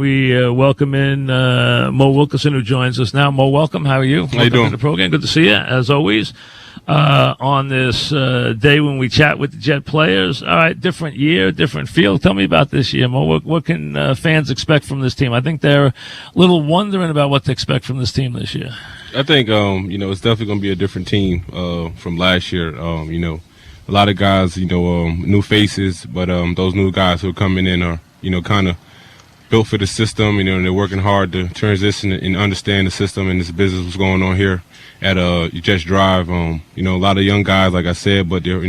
We welcome in Mo Wilkerson, who joins us now. Mo, welcome. How are you? How you doing? To the program. Good to see you, as always. On this day when we chat with the Jet players. All right, different year, different field. Tell me about this year, Mo. What can fans expect from this team? I think they're a little wondering about what to expect from this team this year. I think, it's definitely going to be a different team from last year. A lot of guys, new faces, but those new guys who are coming in are, kind of built for the system, and they're working hard to transition and understand the system and this business what's going on here at Jets Drive. A lot of young guys, like I said, but they're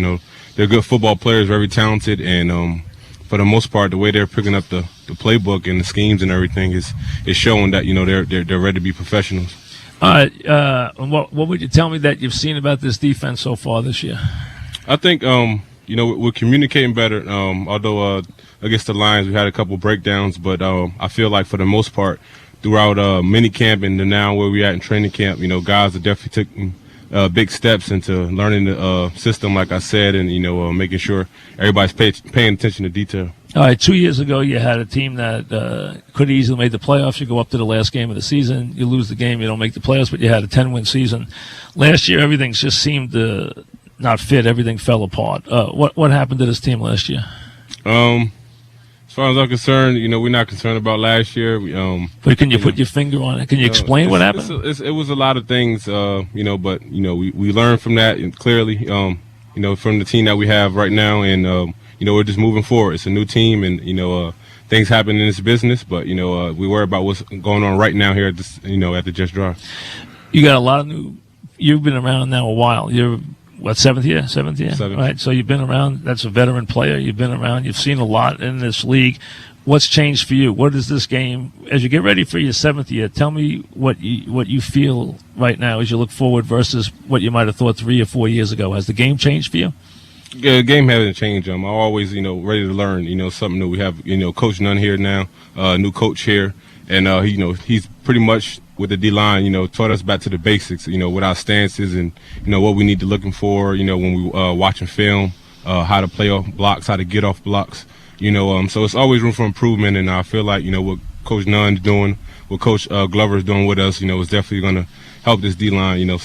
good football players, very talented, and for the most part, the way they're picking up the playbook and the schemes and everything is showing that they're ready to be professionals. All right, what would you tell me that you've seen about this defense so far this year? I think we're communicating better. Although against the Lions, we had a couple breakdowns, but I feel like for the most part, throughout minicamp and now where we're at in training camp, guys have definitely taken big steps into learning the system, like I said, and making sure everybody's paying attention to detail. All right, 2 years ago, you had a team that could have easily made the playoffs. You go up to the last game of the season, you lose the game, you don't make the playoffs, but you had a 10-win season. Last year, everything just seemed to not fit. Everything fell apart. What happened to this team last year? As far as I'm concerned, we're not concerned about last year. But can you put your finger on it? Can you explain what happened? It was a lot of things, but we learned from that, and clearly, from the team that we have right now, and we're just moving forward. It's a new team, and things happen in this business, but we worry about what's going on right now here at this, at the Jets Drive. You got a lot of new. You've been around now a while. You're seventh year? Seventh. Right. So you've been around. That's a veteran player. You've been around. You've seen a lot in this league. What's changed for you? What is this game? As you get ready for your seventh year, tell me what you feel right now as you look forward versus what you might have thought 3 or 4 years ago. Has the game changed for you? Yeah, the game hasn't changed. I'm always, ready to learn, something new. We have, Coach Nunn here now, new coach here, and he's pretty much with the D-line, taught us back to the basics, with our stances and, what we need to looking for, when we watching film, how to play off blocks, how to get off blocks, so it's always room for improvement. And I feel like, what Coach Nunn's doing, what Coach Glover's doing with us, is definitely going to help this D-line, have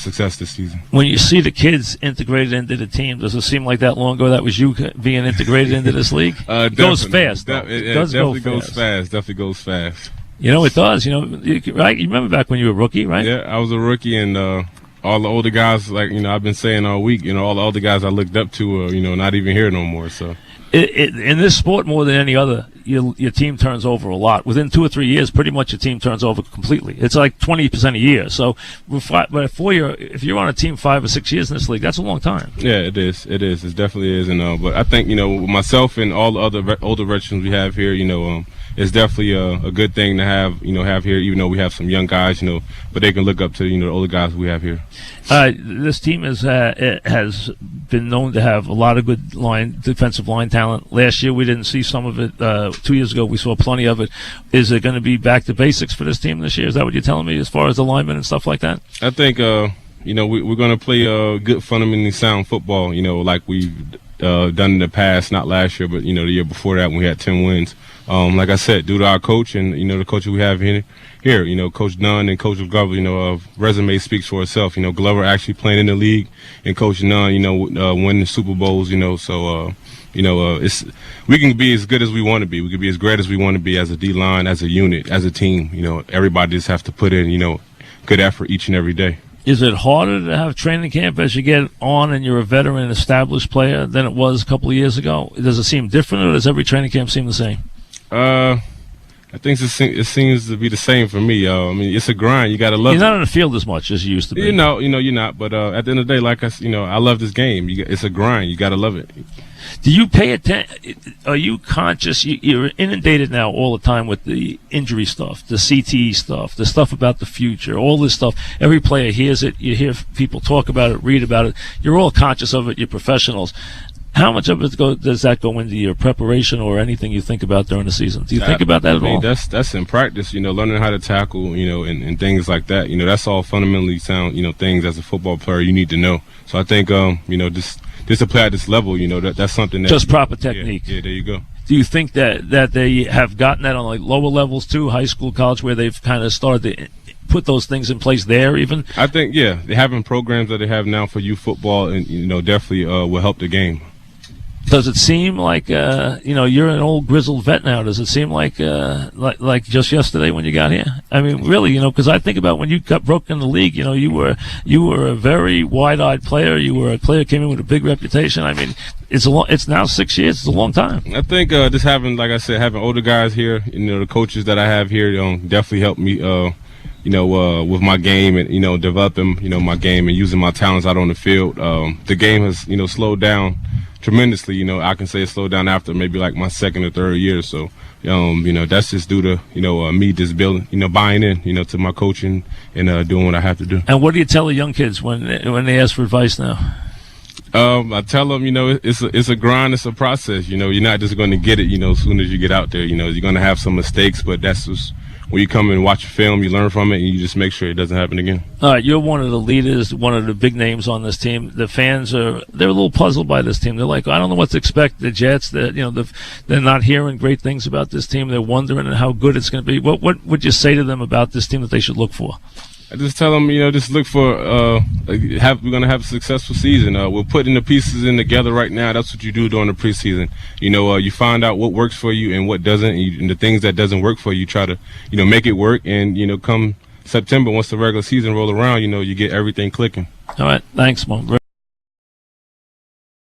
success this season. When you see the kids integrated into the team, does it seem like that long ago that was you being integrated into this league? It goes fast. It definitely goes fast. Definitely goes fast. It does. Right? You remember back when you were a rookie, right? Yeah, I was a rookie, and all the older guys, like I've been saying all week, all the older guys I looked up to, not even here no more. So, in this sport more than any other, your team turns over a lot. Within 2 or 3 years, pretty much your team turns over completely. It's like 20% a year. So, if you're on a team 5 or 6 years in this league, that's a long time. Yeah, it is. It definitely is. And but I think myself and all the other older veterans we have here, it's definitely a good thing to have here, even though we have some young guys, but they can look up to, the older guys we have here. This team has been known to have a lot of good defensive line talent. Last year we didn't see some of it. 2 years ago we saw plenty of it. Is it going to be back to basics for this team this year? Is that what you're telling me as far as the linemen and stuff like that? I think, we're going to play good, fundamentally sound football, like we've done in the past, not last year, but, the year before that when we had 10 wins. Like I said, due to our coach and, the coach we have here, Coach Nunn and Coach Glover, resume speaks for itself. Glover actually playing in the league, and Coach Nunn, winning Super Bowls, so, we can be as good as we want to be. We can be as great as we want to be as a D-line, as a unit, as a team. Everybody just have to put in, good effort each and every day. Is it harder to have training camp as you get on and you're a veteran, established player than it was a couple of years ago? Does it seem different, or does every training camp seem the same? I think it seems to be the same for me. It's a grind. You got to love it. You're not on the field as much as you used to be. You're not. But at the end of the day, like I love this game. It's a grind. You got to love it. Do you pay attention? Are you conscious? You're inundated now all the time with the injury stuff, the CTE stuff, the stuff about the future, all this stuff. Every player hears it. You hear people talk about it, read about it. You're all conscious of it. You're professionals. How much of it does that go into your preparation or anything you think about during the season? Do you think about that at all? That's in practice, learning how to tackle, and things like that. That's all fundamentally sound, things as a football player you need to know. So I think, just to play at this level, that's something that. Just proper technique. Yeah, there you go. Do you think that they have gotten that on like lower levels too, high school, college, where they've kind of started to put those things in place there even? I think, yeah, they having programs that they have now for youth football, and definitely will help the game. Does it seem like you're an old grizzled vet now? Does it seem like just yesterday when you got here? I mean, really, because I think about when you broke in the league. You were a very wide-eyed player. You were a player who came in with a big reputation. I mean, it's now 6 years. It's a long time. I think just having, like I said, having older guys here, the coaches that I have here, definitely helped me. With my game and developing my game and using my talents out on the field. The game has slowed down tremendously. I can say it slowed down after maybe like my second or third year. So that's just due to me just building, buying in to my coaching and doing what I have to do. And what do you tell the young kids when they ask for advice now? I tell them, it's a grind, it's a process. You're not just going to get it, as soon as you get out there. You're going to have some mistakes, but that's just when you come and watch a film, you learn from it, and you just make sure it doesn't happen again. All right, you're one of the leaders, one of the big names on this team. The fans they're a little puzzled by this team. They're like, I don't know what to expect. The Jets, they're not hearing great things about this team. They're wondering how good it's going to be. What would you say to them about this team that they should look for? I just tell them, just look for we're going to have a successful season. We're putting the pieces in together right now. That's what you do during the preseason. You find out what works for you and what doesn't, and the things that doesn't work for you, try to, make it work. And, come September, once the regular season roll around, you get everything clicking. All right. Thanks, Mom.